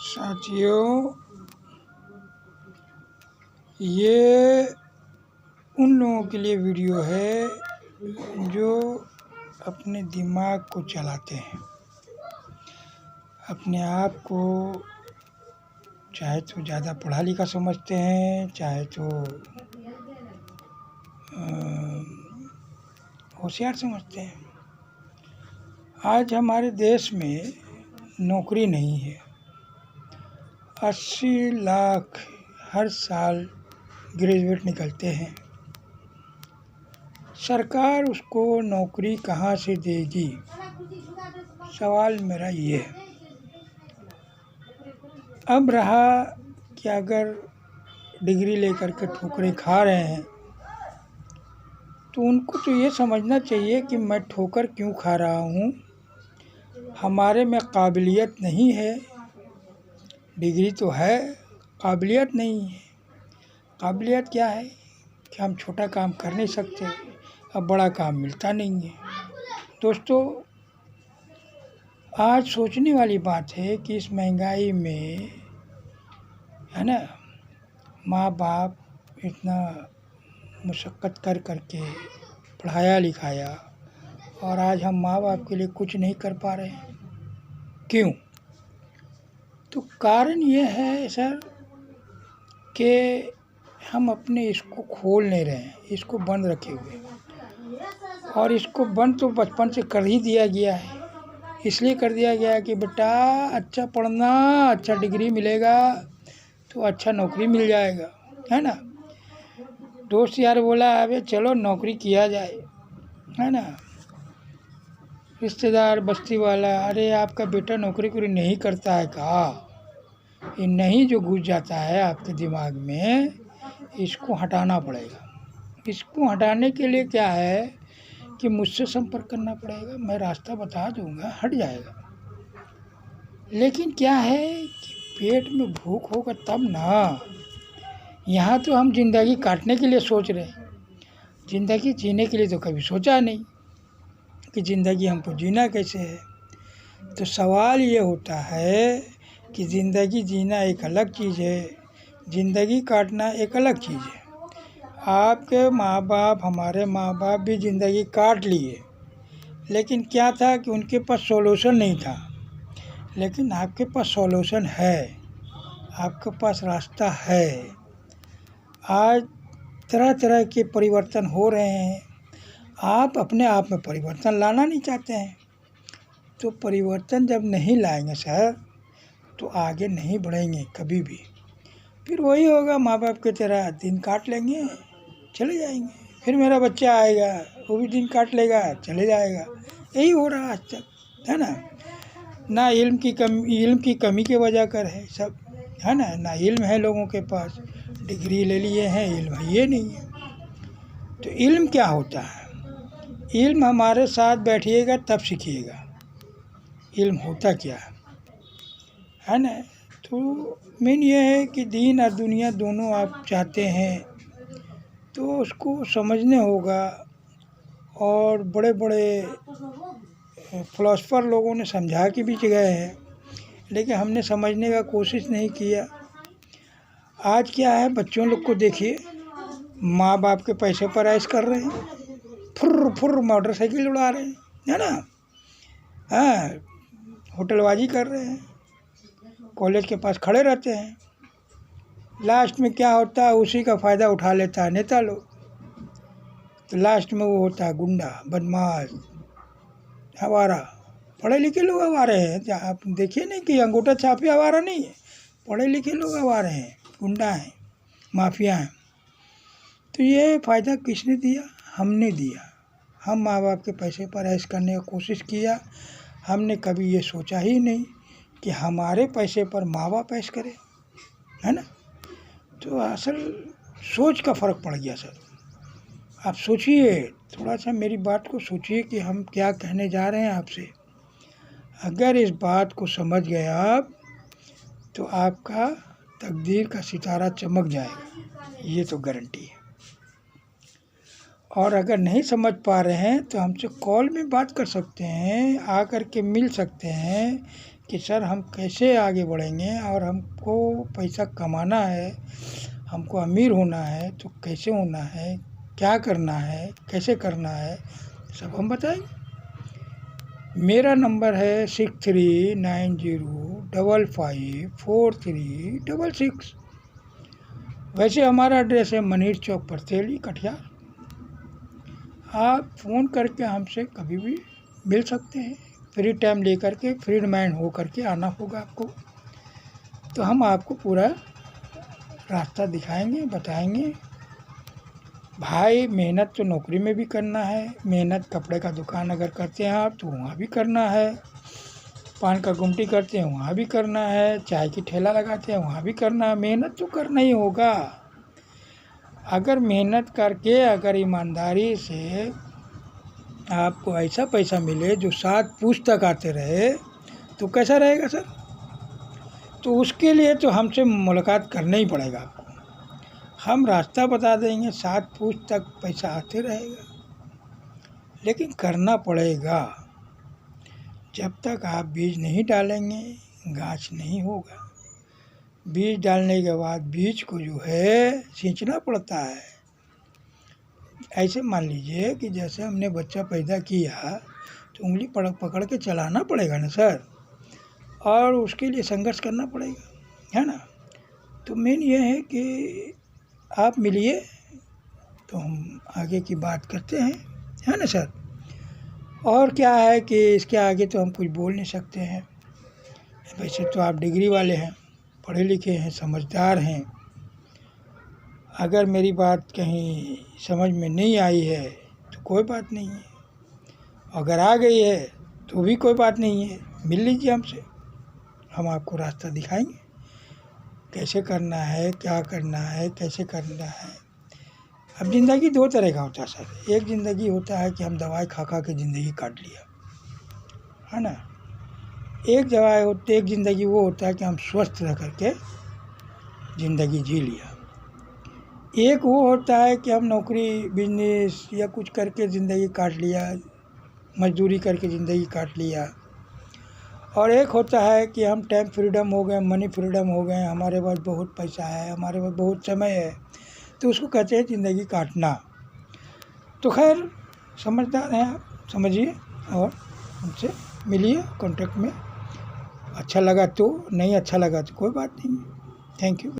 साथियों, ये उन लोगों के लिए वीडियो है जो अपने दिमाग को चलाते हैं, अपने आप को चाहे तो ज़्यादा पढ़ा लिखा समझते हैं, चाहे तो होशियार समझते हैं। आज हमारे देश में नौकरी नहीं है। 80 लाख हर साल ग्रेजुएट निकलते हैं। सरकार उसको नौकरी कहाँ से देगी? सवाल मेरा ये है। अब रहा कि अगर डिग्री लेकर के ठोकरें खा रहे हैं तो उनको तो ये समझना चाहिए कि मैं ठोकर क्यों खा रहा हूँ। हमारे में काबिलियत नहीं है। डिग्री तो है, काबिलियत नहीं है। काबिलियत क्या है कि हम छोटा काम कर नहीं सकते, अब बड़ा काम मिलता नहीं है। दोस्तों, आज सोचने वाली बात है कि इस महंगाई में, है ना, माँ बाप इतना मुशक्क़त कर के पढ़ाया लिखाया और आज हम माँ बाप के लिए कुछ नहीं कर पा रहे हैं। क्यों? तो कारण ये है सर कि हम अपने इसको खोल नहीं रहे हैं, इसको बंद रखे हुए हैं। और इसको बंद तो बचपन से कर ही दिया गया है। इसलिए कर दिया गया है कि बेटा अच्छा पढ़ना, अच्छा डिग्री मिलेगा तो अच्छा नौकरी मिल जाएगा, है ना। दोस्त यार बोला अबे चलो नौकरी किया जाए, है ना। रिश्तेदार बस्ती वाला, अरे आपका बेटा नौकरी कोई नहीं करता है का? ये नहीं जो घुस जाता है आपके दिमाग में, इसको हटाना पड़ेगा। इसको हटाने के लिए क्या है कि मुझसे संपर्क करना पड़ेगा, मैं रास्ता बता दूंगा, हट जाएगा। लेकिन क्या है कि पेट में भूख होगा तब ना। यहाँ तो हम जिंदगी काटने के लिए सोच रहे हैं, ज़िंदगी जीने के लिए तो कभी सोचा नहीं कि ज़िंदगी हमको जीना कैसे है। तो सवाल ये होता है कि ज़िंदगी जीना एक अलग चीज़ है, ज़िंदगी काटना एक अलग चीज़ है। आपके माँ बाप, हमारे माँ बाप भी ज़िंदगी काट लिए, लेकिन क्या था कि उनके पास सॉल्यूशन नहीं था। लेकिन आपके पास सॉल्यूशन है, आपके पास रास्ता है। आज तरह तरह के परिवर्तन हो रहे हैं। आप अपने आप में परिवर्तन लाना नहीं चाहते हैं, तो परिवर्तन जब नहीं लाएंगे सर तो आगे नहीं बढ़ेंगे कभी भी। फिर वही होगा, माँ बाप की तरह दिन काट लेंगे, चले जाएंगे। फिर मेरा बच्चा आएगा, वो भी दिन काट लेगा, चले जाएगा। यही हो रहा आज तक, है ना। ना इल्म की कमी के वजह कर है सब, है ना। ना इल्म है लोगों के पास, डिग्री ले लिए हैं, इल्म ये नहीं है। तो इल्म क्या होता है? इल्म हमारे साथ बैठिएगा तब सीखिएगा इल्म होता क्या है ना। तो मेन ये है कि दीन और दुनिया दोनों आप चाहते हैं तो उसको समझने होगा। और बड़े बड़े फिलोसफर लोगों ने समझा के भी गए हैं, लेकिन हमने समझने का कोशिश नहीं किया। आज क्या है, बच्चों लोग को देखिए, माँ बाप के पैसे पर ऐश कर रहे हैं, फुर्र फुर्र मोटरसाइकिल उड़ा रहे हैं, है ना। हाँ, होटलबाजी कर रहे हैं, कॉलेज के पास खड़े रहते हैं। लास्ट में क्या होता है, उसी का फ़ायदा उठा लेता है नेता लोग। तो लास्ट में वो होता है गुंडा, बदमाश, आवारा। पढ़े लिखे लोग आवारे हैं। जहाँ आप देखिए नहीं कि अंगूठा छापे आवारा नहीं है, पढ़े लिखे लोग आवारे हैं, गुंडा हैं, माफिया हैं। तो ये फ़ायदा किसने दिया? हमने दिया। हम माँ बाप के पैसे पर ऐश करने की कोशिश किया। हमने कभी ये सोचा ही नहीं कि हमारे पैसे पर माँ बाप ऐश करें, है ना। तो असल सोच का फ़र्क पड़ गया सर। आप सोचिए, थोड़ा सा मेरी बात को सोचिए कि हम क्या कहने जा रहे हैं आपसे। अगर इस बात को समझ गए आप तो आपका तकदीर का सितारा चमक जाएगा, ये तो गारंटी है। और अगर नहीं समझ पा रहे हैं तो हमसे कॉल में बात कर सकते हैं, आकर के मिल सकते हैं, कि सर हम कैसे आगे बढ़ेंगे और हमको पैसा कमाना है, हमको अमीर होना है तो कैसे होना है, क्या करना है, कैसे करना है, सब हम बताएंगे। मेरा नंबर है 6390554366। वैसे हमारा एड्रेस है मनीर चौक परतेली कटिहार। आप फ़ोन करके हमसे कभी भी मिल सकते हैं, फ्री टाइम लेकर के, फ्री माइंड हो करके आना होगा आपको। तो हम आपको पूरा रास्ता दिखाएंगे, बताएंगे। भाई मेहनत तो नौकरी में भी करना है, मेहनत कपड़े का दुकान अगर करते हैं आप तो वहाँ भी करना है, पान का गुमटी करते हैं वहाँ भी करना है, चाय की ठेला लगाते हैं वहाँ भी करना है। मेहनत तो करना ही होगा। अगर मेहनत करके, अगर ईमानदारी से आपको ऐसा पैसा मिले जो 7 पूछ तक आते रहे तो कैसा रहेगा सर? तो उसके लिए तो हमसे मुलाकात करना ही पड़ेगा आपको। हम रास्ता बता देंगे, 7 पूछ तक पैसा आते रहेगा, लेकिन करना पड़ेगा। जब तक आप बीज नहीं डालेंगे गाछ नहीं होगा। बीज डालने के बाद बीज को जो है सींचना पड़ता है। ऐसे मान लीजिए कि जैसे हमने बच्चा पैदा किया तो उंगली पकड़ के चलाना पड़ेगा ना सर, और उसके लिए संघर्ष करना पड़ेगा, है ना। तो मेन ये है कि आप मिलिए तो हम आगे की बात करते हैं, है ना सर। और क्या है कि इसके आगे तो हम कुछ बोल नहीं सकते हैं। वैसे तो आप डिग्री वाले हैं, पढ़े लिखे हैं, समझदार हैं। अगर मेरी बात कहीं समझ में नहीं आई है तो कोई बात नहीं है, अगर आ गई है तो भी कोई बात नहीं है। मिल लीजिए हमसे, हम आपको रास्ता दिखाएंगे कैसे करना है, क्या करना है, कैसे करना है। अब ज़िंदगी 2 तरह का होता है सर। एक ज़िंदगी होता है कि हम दवाई खा खा के ज़िंदगी काट लिया, है ना। एक ज़िंदगी वो होता है कि हम स्वस्थ रह करके ज़िंदगी जी लिया। एक वो होता है कि हम नौकरी, बिजनेस या कुछ करके ज़िंदगी काट लिया, मजदूरी करके ज़िंदगी काट लिया। और एक होता है कि हम टाइम फ्रीडम हो गए, मनी फ्रीडम हो गए, हमारे पास बहुत पैसा है, हमारे पास बहुत समय है, तो उसको कहते हैं ज़िंदगी काटना। तो खैर समझदार हैं आप, समझिए और हमसे मिलिए कॉन्टेक्ट में। अच्छा लगा तो, नहीं अच्छा लगा तो कोई बात नहीं। Thank you.